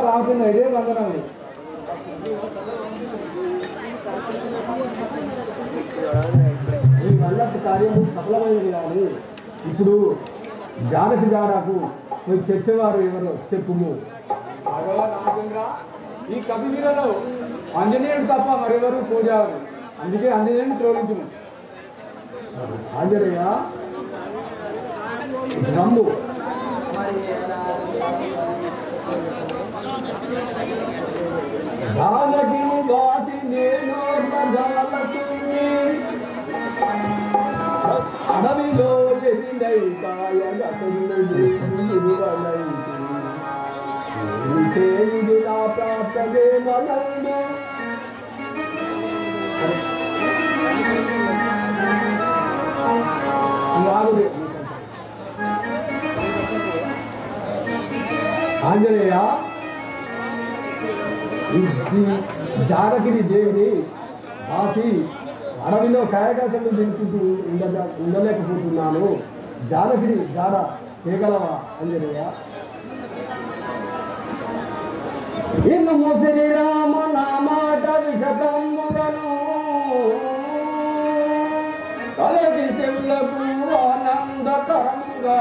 రామచంద్ర ఇదే వందనం. ఈ వల్ల కార్యము సఫలమైనది కానీ ఇప్పుడు జానకి జాడాకు పోయి తెచ్చేవారు ఎవరు చెప్పుము. రామచంద్ర ఈ కపివీరలో ఆంజనేయుడు తప్ప మరెవరు పూజారు, అందుకే ఆంజనేయుని ప్రేమించుము. ఆంజనేయ రమ్ము. జానకిని దాసి నేను అడవిలో ఎదినై చేయుడు నా ప్రాప్తమే మనందు. ఆంజనేయ జానకిని దేవిని ఆపి అడవిలో కాయకాశలు నిలుపుతూ ఉండలేకపోతున్నాను. జానకిని జాడ చేయగలవా ఆంజనేయ? ఇన్ను శ్రీరామ నా మాట విషకములను కలది శివులకు ఆనందకరంగా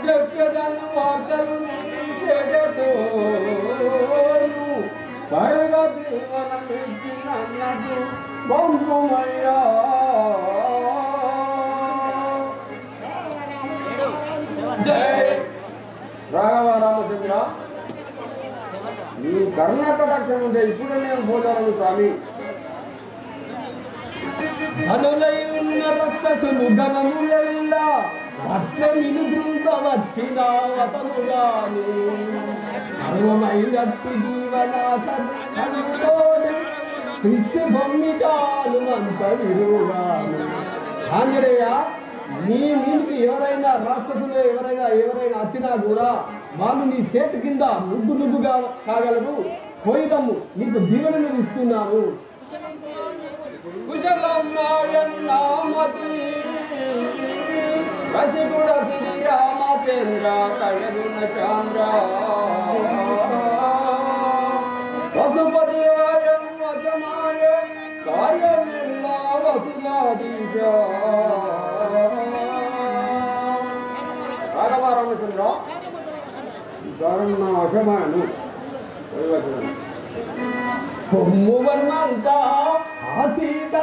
చెప్పదను వార్తలు చెడతో పరగా జీవనమిచ్చినన్నది బొమ్మయ్యా. జై రాఘవ రామచంద్ర, నీ కర్ణాటక ఉంటే ఇప్పుడు నేను పోతాను స్వామి. ధనులై ఉన్న రక్షసులు గణములైన అట్లనిను దృంచవచ్చిన వతముగాను సర్వమైనట్టు జీవనాథోడు పిచ్చి బొమ్మిగాను అంత విరుగాను. ఆంజనేయ నీ మీనికి ఎవరైనా రాక్షసులు ఎవరైనా వచ్చినా కూడా వాళ్ళు నీ చేతి కింద నుగ్గుగా కాగలరు. పోయిదమ్ము, నీకు జీవనను ఇస్తున్నాను. రసికుడ శ్రీ రామచంద్ర కళగుణ చాంద్ర పశుపతి వశమాయ కార్యమిల్ల వసుధాదీశ. రాఘవ రామచంద్ర వశమాయను కొమ్ము వర్మంతా ఆసీత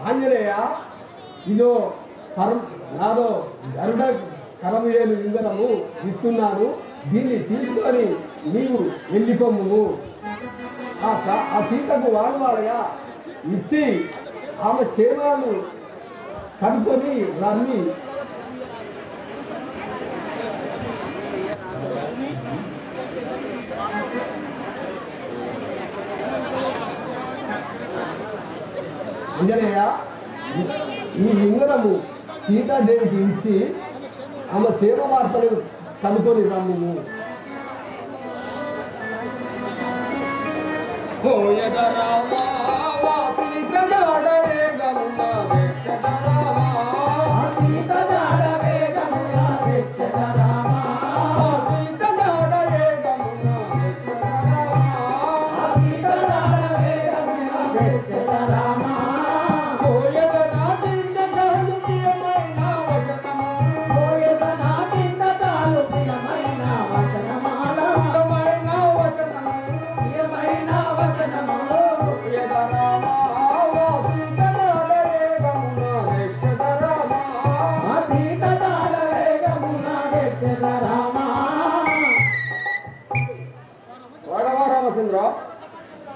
ఆంజనేయ ఇదో నాదో గరుడ కరమేలు ఇంధనము ఇస్తున్నాను, దీన్ని తీసుకొని నీవు వెళ్ళిపోము. ఆ సీతకు వారువారుగా ఇచ్చి ఆమె సేవలు కనుకొని రమ్మి ఆంజనేయ ఈ లింగనము సీతాదేవికి ఇచ్చి ఆమె సేవ వార్తలు కనుకొని రమ్ము.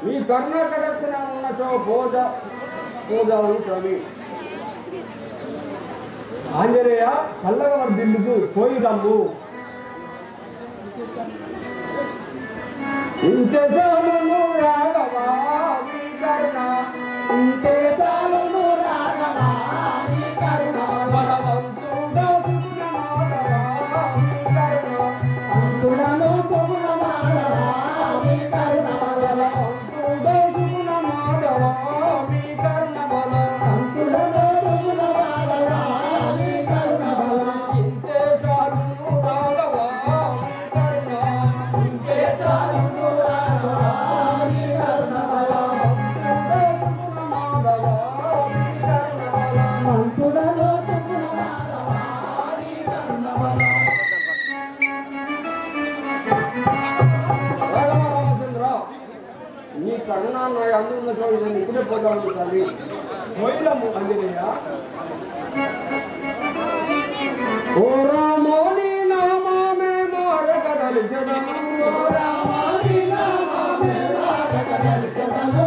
ఈ కర్ణాటక దర్శన ఉన్నచో పూజలు స్వామి. ఆంజనేయ చల్లగా వర్దిల్లుకు పోయి రమ్ము. ఇంతే చాలును రాఘవా నీ కరుణ, ఇంతే చాలును రాఘవా నీ కరుణ, బలవంతుడా సుగుణ మాధవా నీ కరుణ, అంతుడను సుగుణ మాధవా నీ కరుణ, బలవంతుడా సుగుణ మాధవా నీ కరుణ బల, అంతుడను సుగుణ మాధవా నీ కరుణ బల, ఇంతే చాలును రాఘవా నీ కరుణ, ఇంతే చాలును రాఘవా నీ కరుణ బల, మంతుడను సుగుణ మాధవా నీ కరుణ బల. నీ కరుణాన్ని అందున్న చోటు నేను ఇప్పుడే పోతాను తల్లి. పోయి రమ్ము ఆంజనేయ. ఓ రామోని నామమే మారగదలిచెదను, ఓ రామోని నామమే మారగదలిచెదను,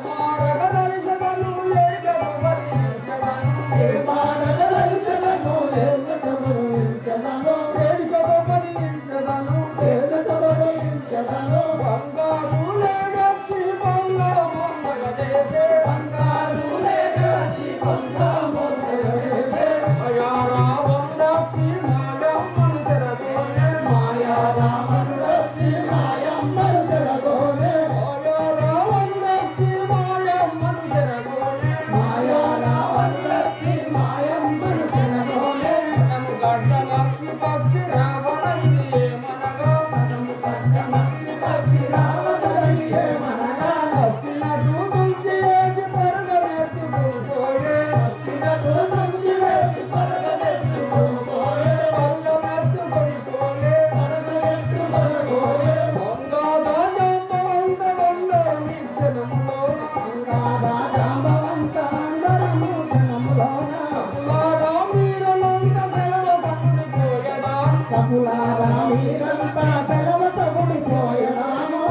మారగదలిచెదను లేఖను బలించెదను, ఏ మారగదలిచెదను లేఖను బలించెదను, లేఖను బలించెదను, లేఖను బలించెదను, బంగారు లేగచ్చి బంగారముందగదేసే, బంగారు లేగచ్చి బంగారముందగదేసే, మాయారావందచ్చి మాయమ్మను చెరగోలే, మాయారావందచ్చి మాయమ్మను చెరగోలే, మాయారావందచ్చి మాయమ్మను చెరగోలే, మాయారావందచ్చి మాయమ్మను చెరగోలే, మనము గడ్డమర్చి పక్షి రావణ ఇది ఏమనగా, మనము గడ్డమర్చి పక్షి రావణ ఇది ఏమనగా, వచ్చినట్టు తుంచి వేసి పరుగనెత్తుకుపోయే, వచ్చినట్టు తుంచి వేసి పరుగనెత్తుకుపోయే, పరుగనెత్తుకొనిపోయే, పరుగనెత్తుకొనిపోయే, వంగాదా జాంబవంత వందరము క్షణములోన, వంగాదా జాంబవంత వందరము క్షణములోన, కపులారా మీరలంత సెలవ తగుడిపోయెదాను, కపులారా మీరంతా సెలవ తగుడిపోయెదాను,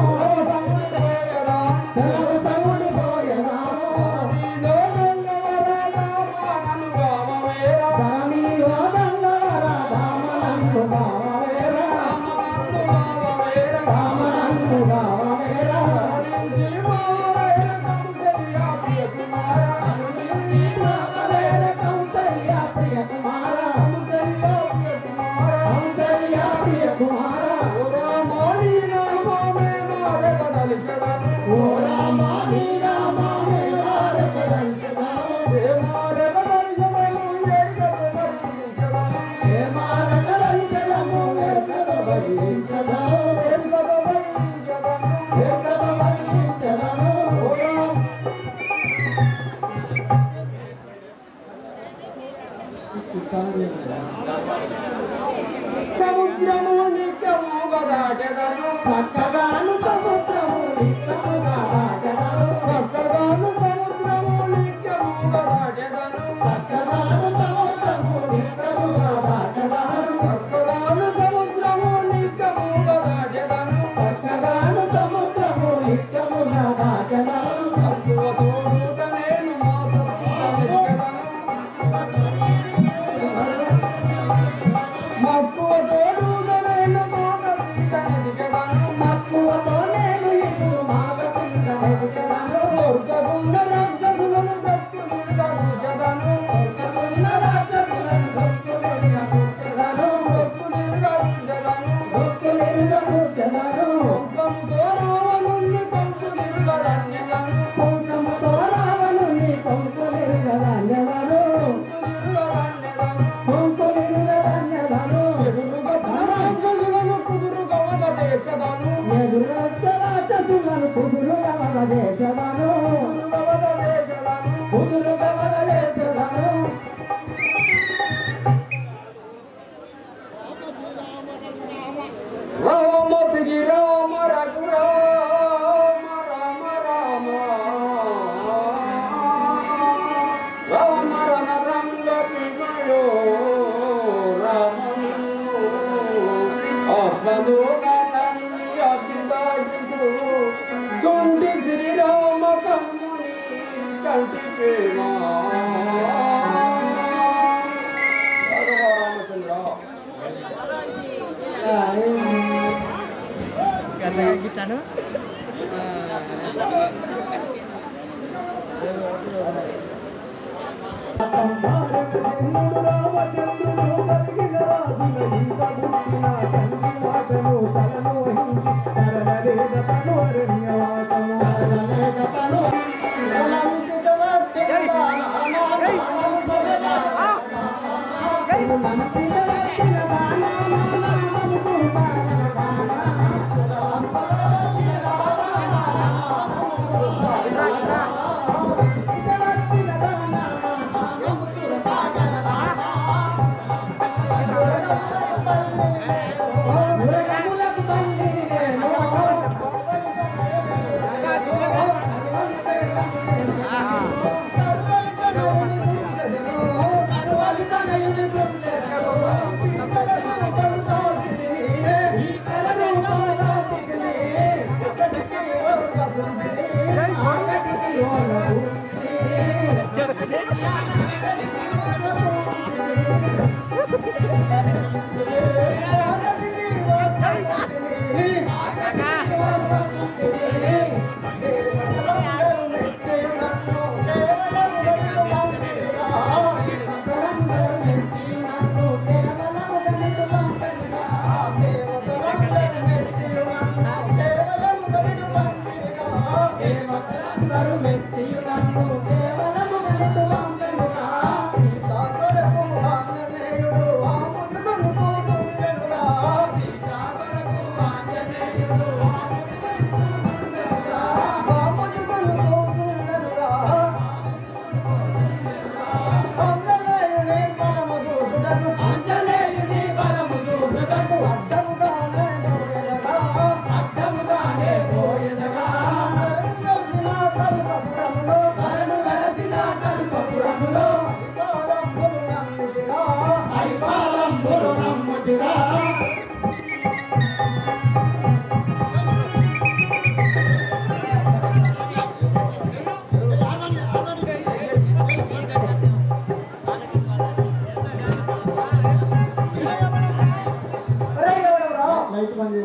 సెలవ తగుడిపోయెదాను, ధరణిలో గంగవరదామనను గామవేరా, ధరణిలో గంగవరదామనను గామవేరా, రామనన్ను గామవేరా, ధరణించి మావవేర కౌసల్యా ప్రియ కుమార, ధరణించి మావవేర కౌసల్యా ప్రియ కుమార, కౌసల్యా ప్రియ కుమార, ఓ రామాని నామమే మారగదలిచెదను, ఓ రామాని నామమే మారగదలిచెదను, ఏ మారగదలిచెదను ఏకదు బలించెదను, ఏ మారగదలిచెదను ఏకదు బలించెదను, ఏకదు బలించెదను, ఏకదు బలించెదను, ఓ రామ సముద్రము నిత్యముగా దాటెదను, చక్కగాను సముద్రము నిత్యముగా దాటెదను, చక్కగాను సముద్రము నిత్యముగా దాటెదను, చక్కగాను సముద్రము నిత్యముగా దాటెదను, చక్కగాను సముద్రము నిత్యముగా దాటెదను, చక్కగాను సముద్రము నిత్యముగా దాటెదను, మక్కువ తోడుత నేను మోసముగా వెతికెదను, మక్కువతో నేను మోగ సీతని దిగెదను, మక్కువతో నేను సంహారకుడు రామచంద్రుడు కలిగిన రాజుల ఇంట పుట్టిన తండ్రి మాటను తలను వహించి సరళవేద తను అరణ్యవాసము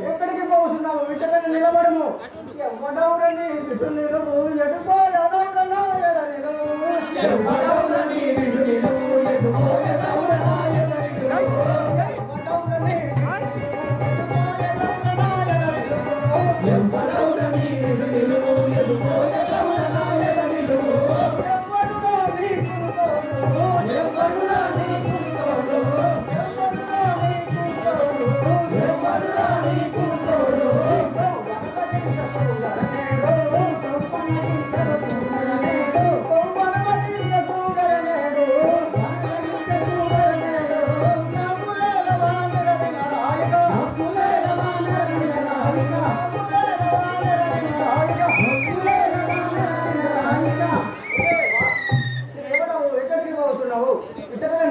ఎక్కడికి పోతున్నావు? ఇటుకని నిలబడము. ఎవడవురని ఇటు నిలువు ఎటుకో ఎదవురనా ఎవడవురని ఇటు నిలువు ఎటుకో ఎదవురనా ఎవడవురని ఇటు నిలువు ఎటుకో ఎదవురనా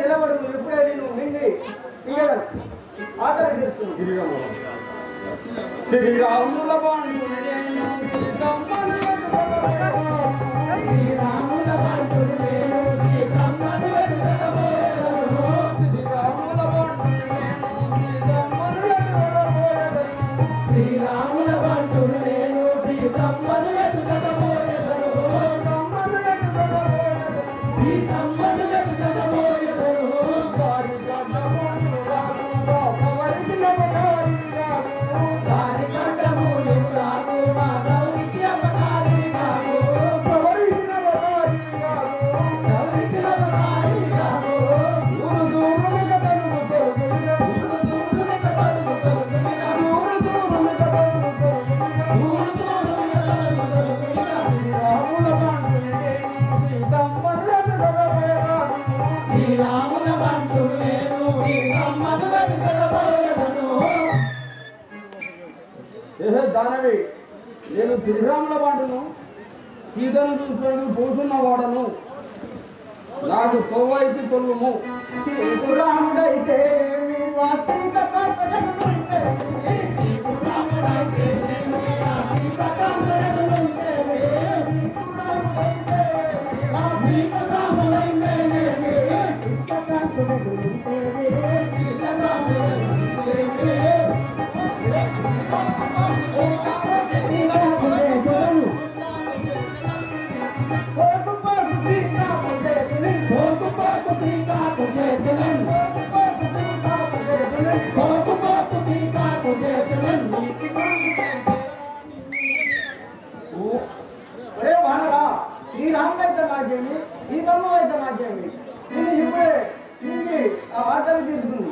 నిలబడు. ఎప్పుడే నేను నిండి ఆకలి చేస్తుంది. శ్రీరాముల బాణుడు దానవి నేను శ్రీరాముల వాడును, సీతను చూసుకొని పోతున్న వాడను, నాకు తోవైసి తొలుము. శ్రీరాముడైతే Oh, ఆకలి తీసుకుంది.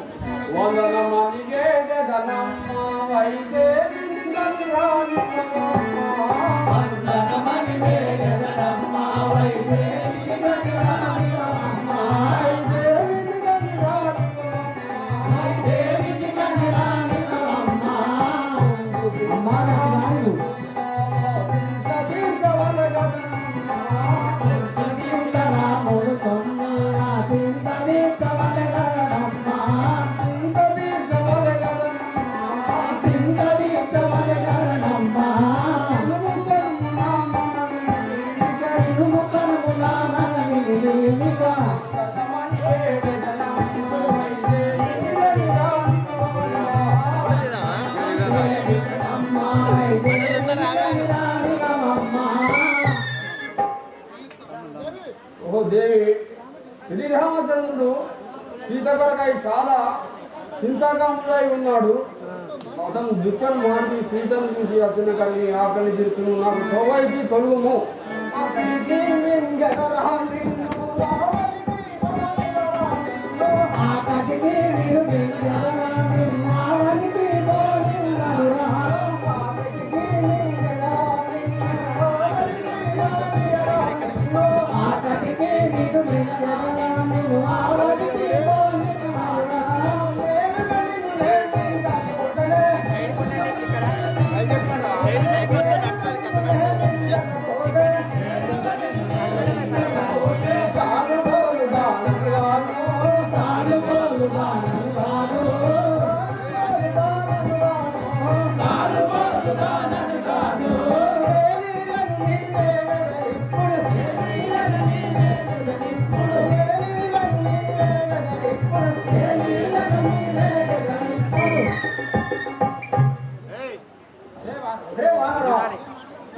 వందనమనిగే జగనమ్మ వైదే ఓ దేవి, శ్రీరామచంద్రుడు సీత కొరకై చాలా చింతాకాంతుడై ఉన్నాడు. అతను దుఃఖం మాంటి సీతను చూసి అతను కలిగి ఆకలి తీర్చును నాకు సోవైకి తొలుగుము.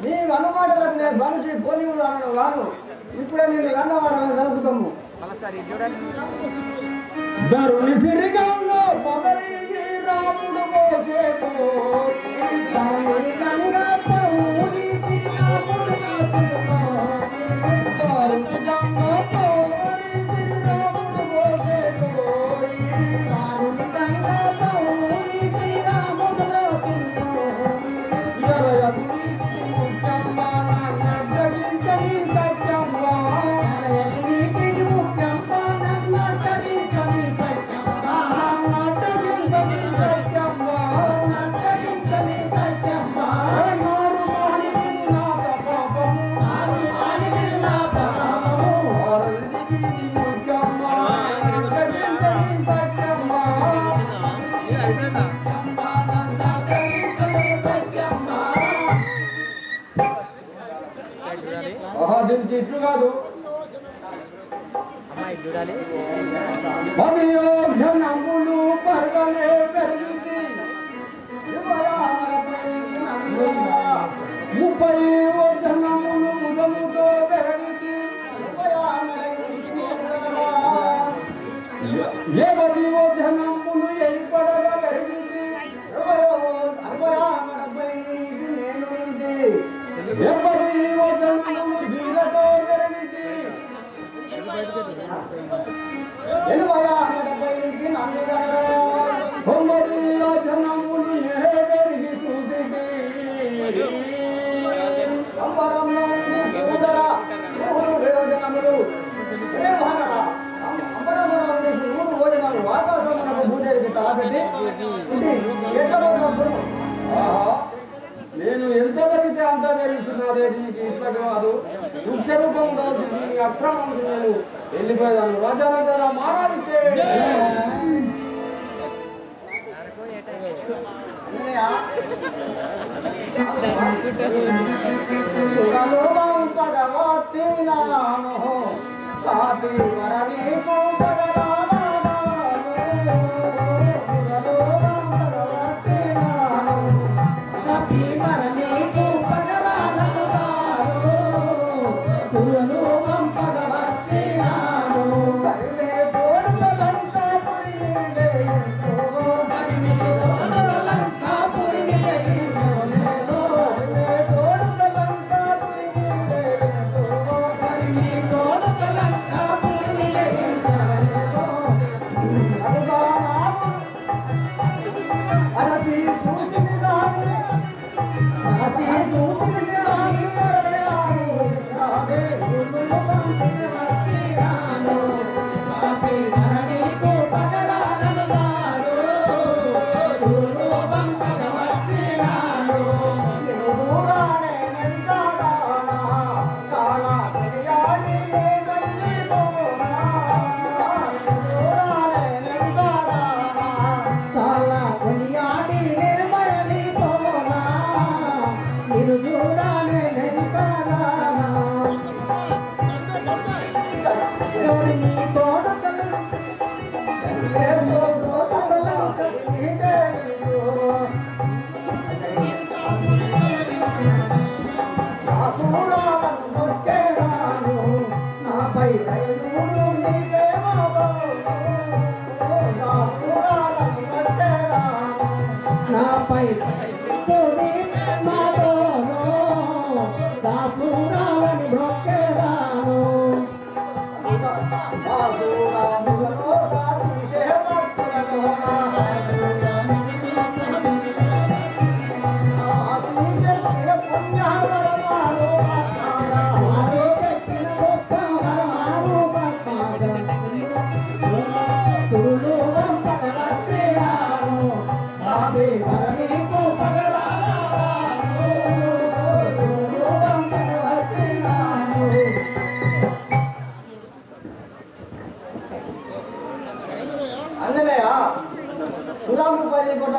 నీ అనుమాటలకు నేను మనిషి పోనీ గాను ఇప్పుడే నేను అన్నవారం కలుసుతాము. ధరుని సిరిగంలో పొదరికి రాముడు పోసేతో దీనికి ఇట్లు కాదు. పదియో జనములు పరగలే పెరిగింది 30 జనములు ముదముతో పెరిగింది 20 జనములు ఏర్పడగా పెరిగింది 70 జనములు జీలతో పెరిగింది 90 జనములు ఏ పెరిగి చూసింది నేను ఎంత పెరిగితే అంత పెరుగుతున్నదే దీనికి ఇష్టం కాదు. వృక్షరూపం దాల్చి దీని అక్రమం నేను వెళ్ళిపోయాను. రాజానగర మారాలితే Thank you.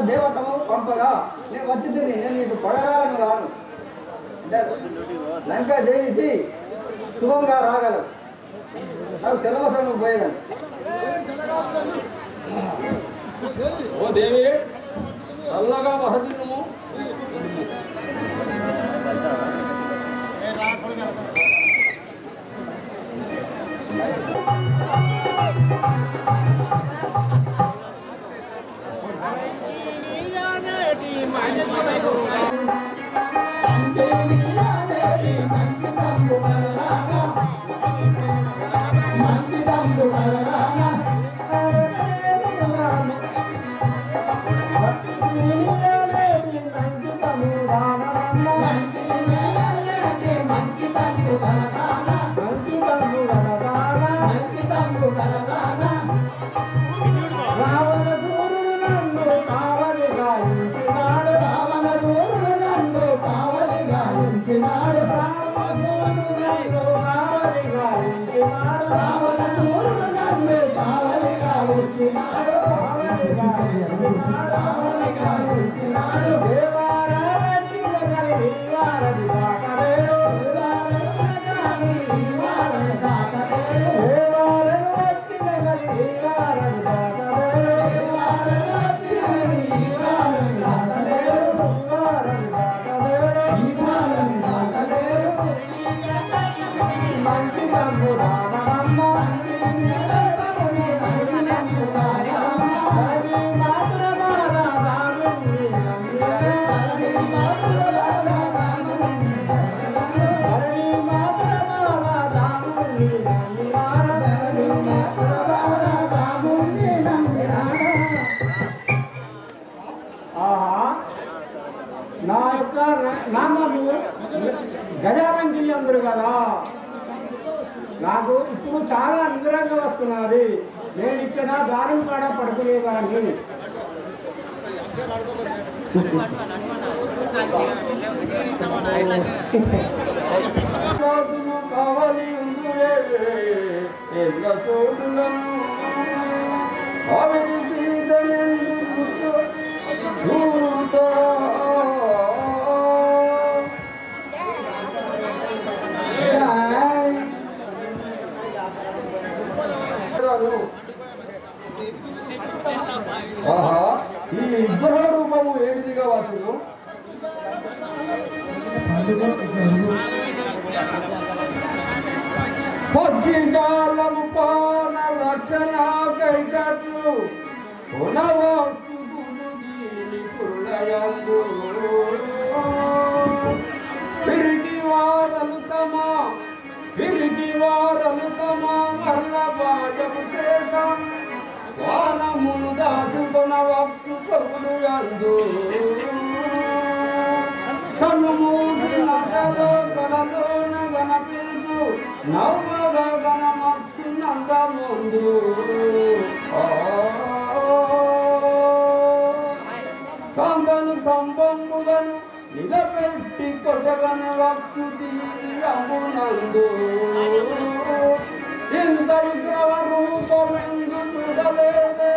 దేవతము పంపగా నేను వచ్చింది నేను నీకు పడరాలను కాను లంక జయించి శుభంగా రాగలవు నాకు సెలవు పోయేదాన్ని ఓ దేవి చల్లగా వహదిను గజారంగిలి అందరు కదా నాకు ఇప్పుడు చాలా నిద్రంగా వస్తున్నది నేను ఇక్కడ దారం కాడ పడుకునేవాడిని ఆహా ఈ విగ్రహ రూపము ఏమిటిగా వాచును పచ్చి జాలము పాన రక్షణ కైటట్లు పునవస్తు పురులయందు పిరికి వారలు తమ మరణ భాగము చేత వానమును దాచుకొన వక్సు ప్రభుడు యందు కనుమూసి నగలో కలలోన గణపించు నవ్వగ గణమక్షు నందముందు కంగను సంబంబులను నిలబెట్టి కొట్టగన వక్సు తీయమునందు ఇంత విగ్రహ రూపమెందు చూడలేదే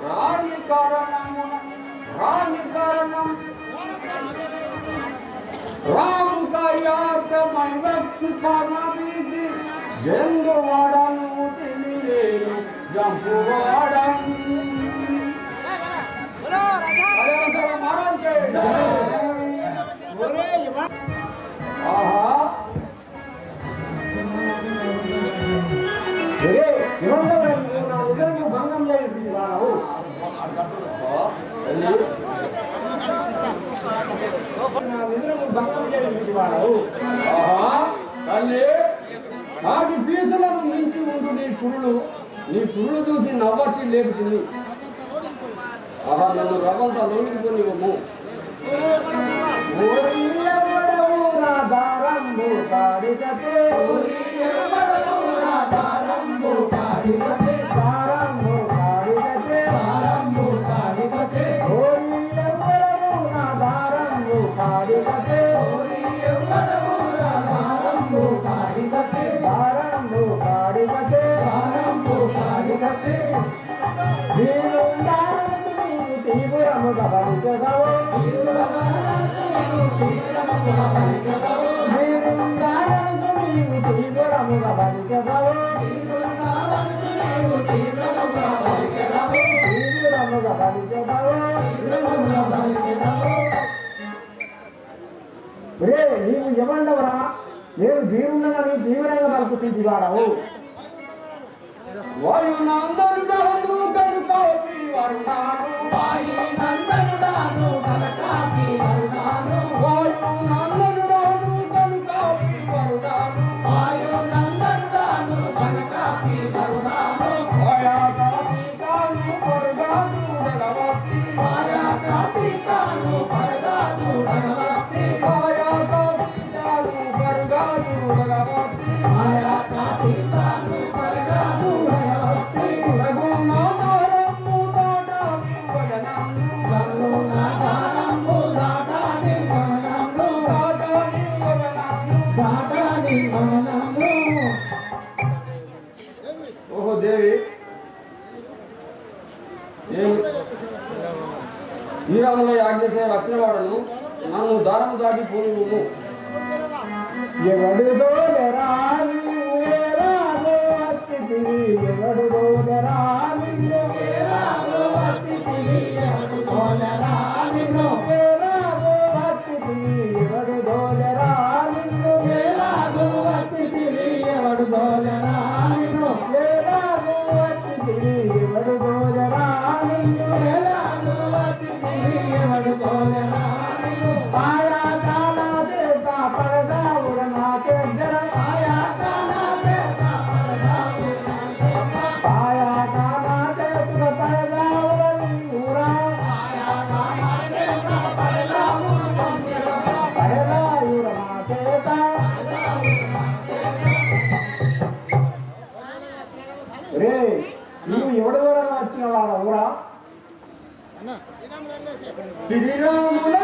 రాని కారణం రాము కార్యార్థమై వక్సు సమీతి ఎందు వాడను తెలియను జంపు వాడను పురులు చూసి నవ్వచ్చి లేపుతుంది. ఆహా నన్ను రవ్వంతా లోనికి కొనివ్వము. నీవు ఏమండవరా? నేను దీవుండగాని తీవ్రంగా పలుకుతుంది వాడవు. వాయునందనుడాను కనుకాపి వరుణాను, వాయునందనుడాను కనుకాపి వరుణాను, వాయునందనుడాను కనుకాపి వరుణాను, వాయునందనుడాను కనుకాపి వరుణాను, మాయాకాశితాను పరగాను భగవతి, మాయాకాశితాను పరగాను భగవతి, మాయాకాశితాను పరగాను భగవతి, మాయాకాశితాను పరగాను భగవతి, రఘునాథరము దాటాని వదనము, రఘునాథరము దాటాని వదనము, దాటాని వదనము, దాటాని వదనము. ఓహో దేవి, శ్రీరాముల ఆజ్ఞసే వచ్చిన వాడను నన్ను దారము దాటి పోను. ఎవడుదో రాని ఎవడుదో రాని నువ్వు ఎవరి ద్వారా వచ్చిన వాళ్ళ ఊరా? శ్రీరాముల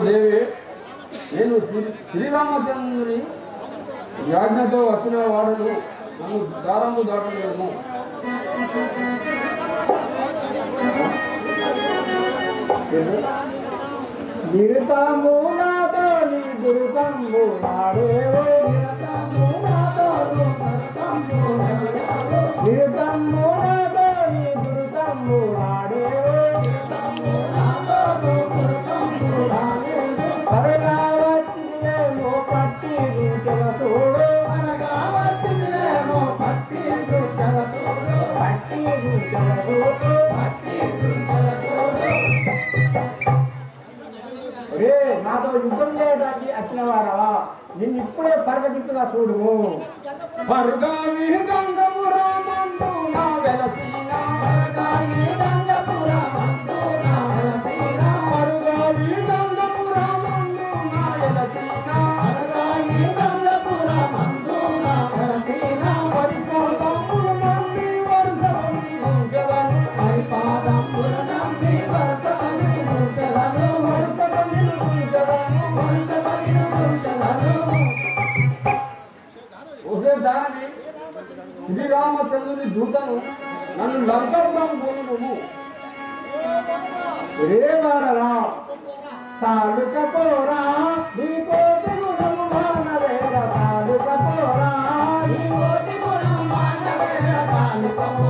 దేవి, నేను శ్రీరామచంద్రుని యాజ్ఞతో వచ్చిన వాడును నన్ను దారము దాటలేము. నిరతము నాతో నీ దుర్గంబు నాడేవో, నిరతము నాతో నీ దుర్గంబు నాడేవో, అరగా వచ్చినేమో పట్టి గుంటల తోడు, అరగా వచ్చినేమో పట్టి గుంటల తోడు, పట్టి గుంటల తోడు, పట్టి గుంటల తోడు. రే నాతో యుద్ధం చేయడానికి వచ్చిన వారవా? నిన్ను ఇప్పుడే పరగతిగా చూడుము. పరగామి గంగపురమందు నా వెలసీనా, పరగామి గంగపురమందు నా వెలసీనా, పరగామి గంగపురమందు నా వెలసీనా, పరగామి గంగపురమందు నా వెలసీనా, పరిపాదంబుల నమ్మి వరుసని ఉంచదను, పరిపాదంబుల నమ్మి వరుసని ఉంచదను, వరుసని ఉంచదను, వరుసని ఉంచదను. శ్రీరామచంద్రుని దూతను నన్ను లంకపురం పోను. రే వారరా సాలుకపోరా నీకో గుణము మానవేర, సాలుకపోరా నీకో గుణము మానవేర, సాలుకపోరా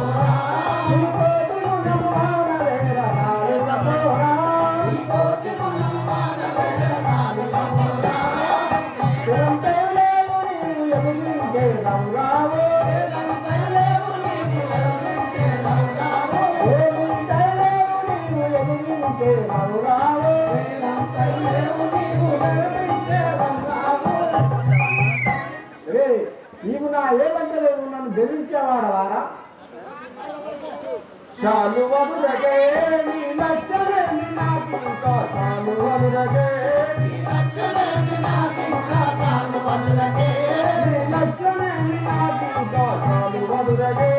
నీవు నా ఏదంటే నన్ను బెదిరించేవాడవారా? చాలు వదులకే నీ లక్షలేని నాకింకా చాలు వదులకే నీ లక్షలేని నాకింకా చాలు వదులకే నీ లక్షలేని నాకింకా చాలు వదులకే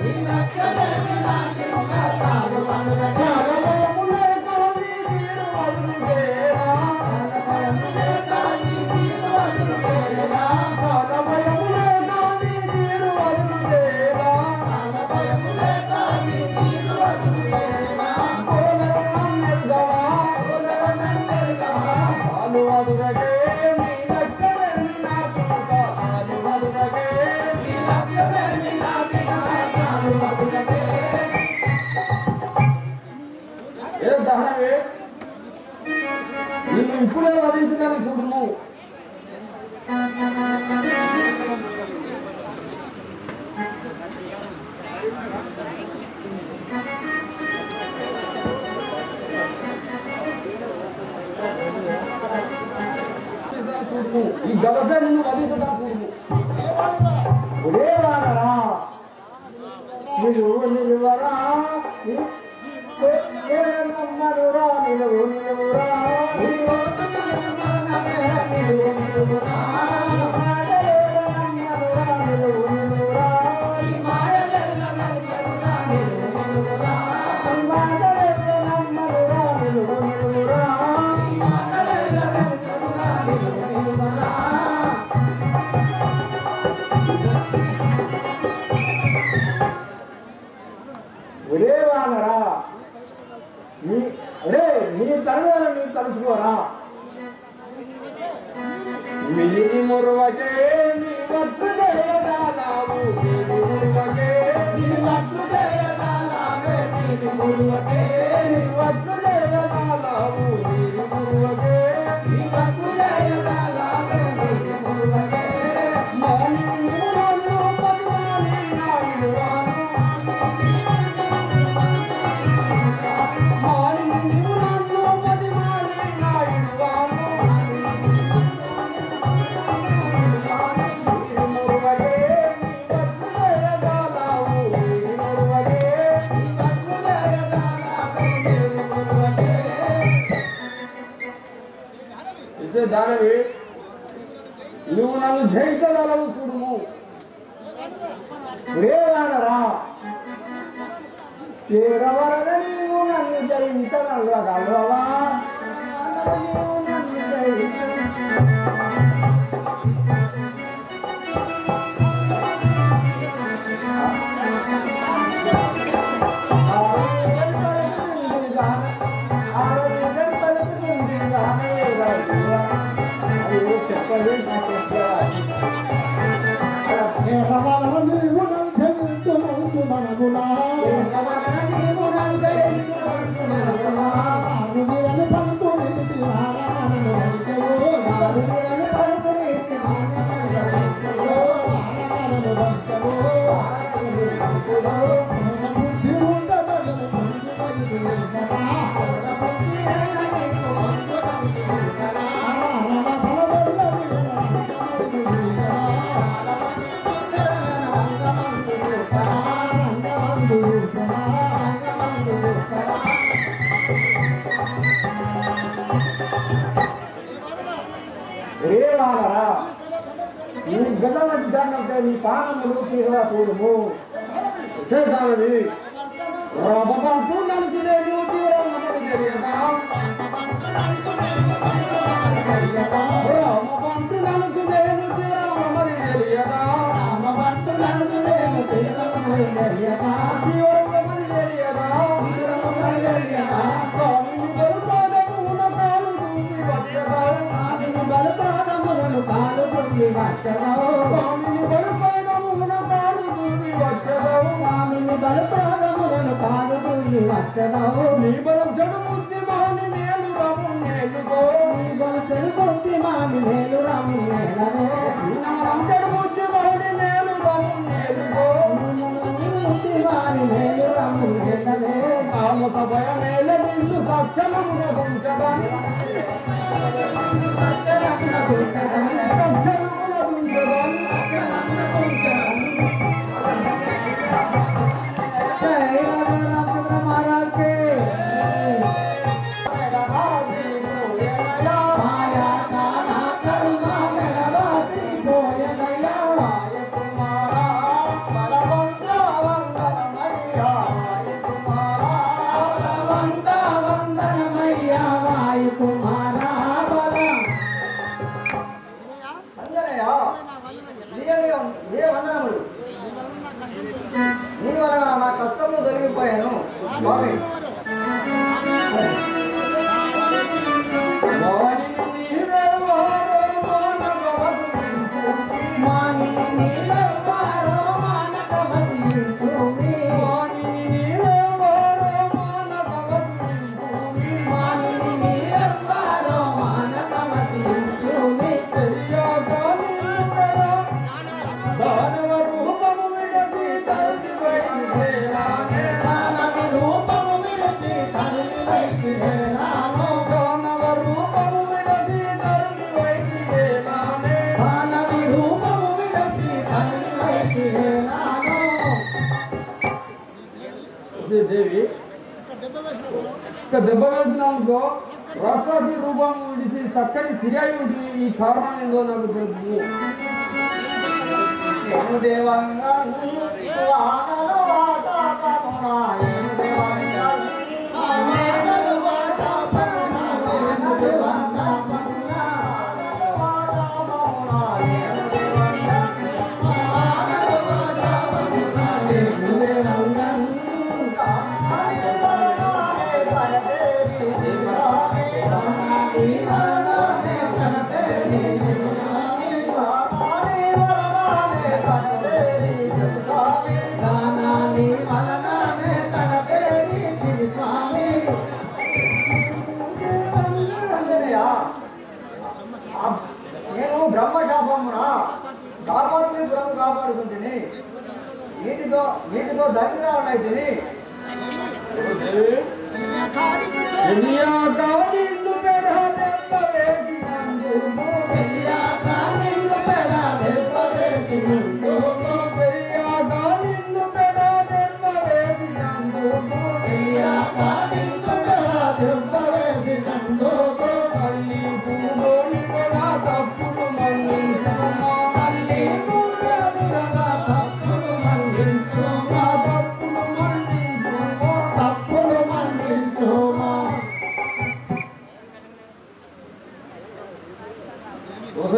నీ లక్షలేని నాకింకా చాలు వదులకే చాలభయములే కాని తీరు వదులుకేరా చాలభయములే కాని తీరు వదులుకేరా చాలభయములే కాని తీరు వదులుకేరా చాలభయములే కాని తీరు వదులుకేరా ఓలనన్నెల్గవా ఓలనన్నెల్గవా చాలు వదులకే నీ లక్షలేని నాకింకా చాలు వదులకే నీ లక్షలేని నాకింకా చాలు వదులకే ఏ దహనవే నిన్ను ఇప్పుడే వధించడానికి చూడుము. ఈ గబస నిన్ను వధించడానికి చూడుము. దేవాలరా నిలువరా నమ్మరురా నిలువురా ఉదేవానరా నీ తరుణాలను నీ తలుసుకోరా. మిలిని మురువకే నీ వట్టు జయదానావు మిలి మురువకే నీ వట్టు జయదానావే మిలి మురువకే నీ వట్టు జయదానావు మిలి మురువకే నీ వట్టు జయదానావే మిలి మురువకే మాని నిమురాను పద్మాని నాయుడువాను మాని నిమురాను పద్మాని నాయుడువాను దానవి నువ్వు నన్ను జయించగలవు చూడుము. దేవానరా ఎవరన నీవు నన్ను జయించగలవా? నన్ను దేవానరా నీ గదల విధానంతో నీ పానములు తీరగా చూడుము. చేద్దామని రాబబాటు నలుసులేను తీవ్రం నమ్మకు తెలియదా రామబంటు నలుసులేను తీవ్రం నమ్మకు తెలియదా రామబంటు నలుసులేను తీవ్రం నమ్మకు తెలియదా తీవ్రం నమ్మకు తెలియదా తీవ్రం నమ్మకు తెలియదా స్వామిని బలుపాదమున పాలు దూకి వచ్చదా స్వామిని బలుపాదములను పాలు దూకి వచ్చదా స్వామిని బలుపాదమున పాలు దూకి వచ్చదా స్వామిని బలుపాదములను పాలు దూకి వచ్చదా నీ బలం చెడు బుద్ధి మాని నేలు రాము నేలుగో నీ బలం చెడు బుద్ధి మాని నేలు రాము నేలనే నా బలం చెడు బుద్ధి మాని నేలు రాము నేలుగో బుద్ధి మాని నేలు రాము నేలనే ఆ రామ సభయ మేల బిందు సాక్షరమున గుంచదాని సాక్షరమున గుంచదాని నీ వలన నా కష్టములు తొలగిపోయాను స్వామి. దేవి దెబ్బ వేసినానుకో రాక్షసి రూపం విడిసి చక్కని సిరియాయి ఉంటుంది. ఈ కారణం ఏందో నాకు తెలుసు. నేను బ్రహ్మశాపమున కాపాడుకుని కాపాడుకుంటుని నీటితో దండాలైతిని.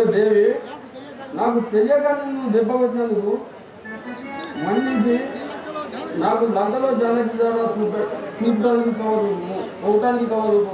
దేవి నాకు తెలియక నువ్వు దెబ్బ కొట్టినందుకు మన్నించి నాకు లంకలో జానకి ద్వారా చూడడానికి పోవటానికి కావాలి.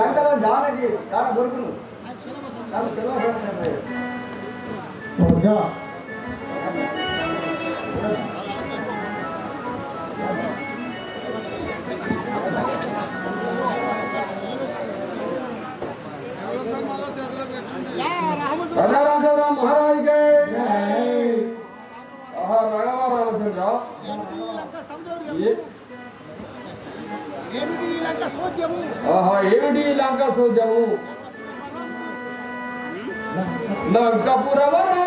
లంకలో జానకి చాలా దొరుకును. నాకు తెలియదు. राजा राम महाराज के राघवा रामचंद्र ఏమిటి లంక సోద్యము లంకపురవరా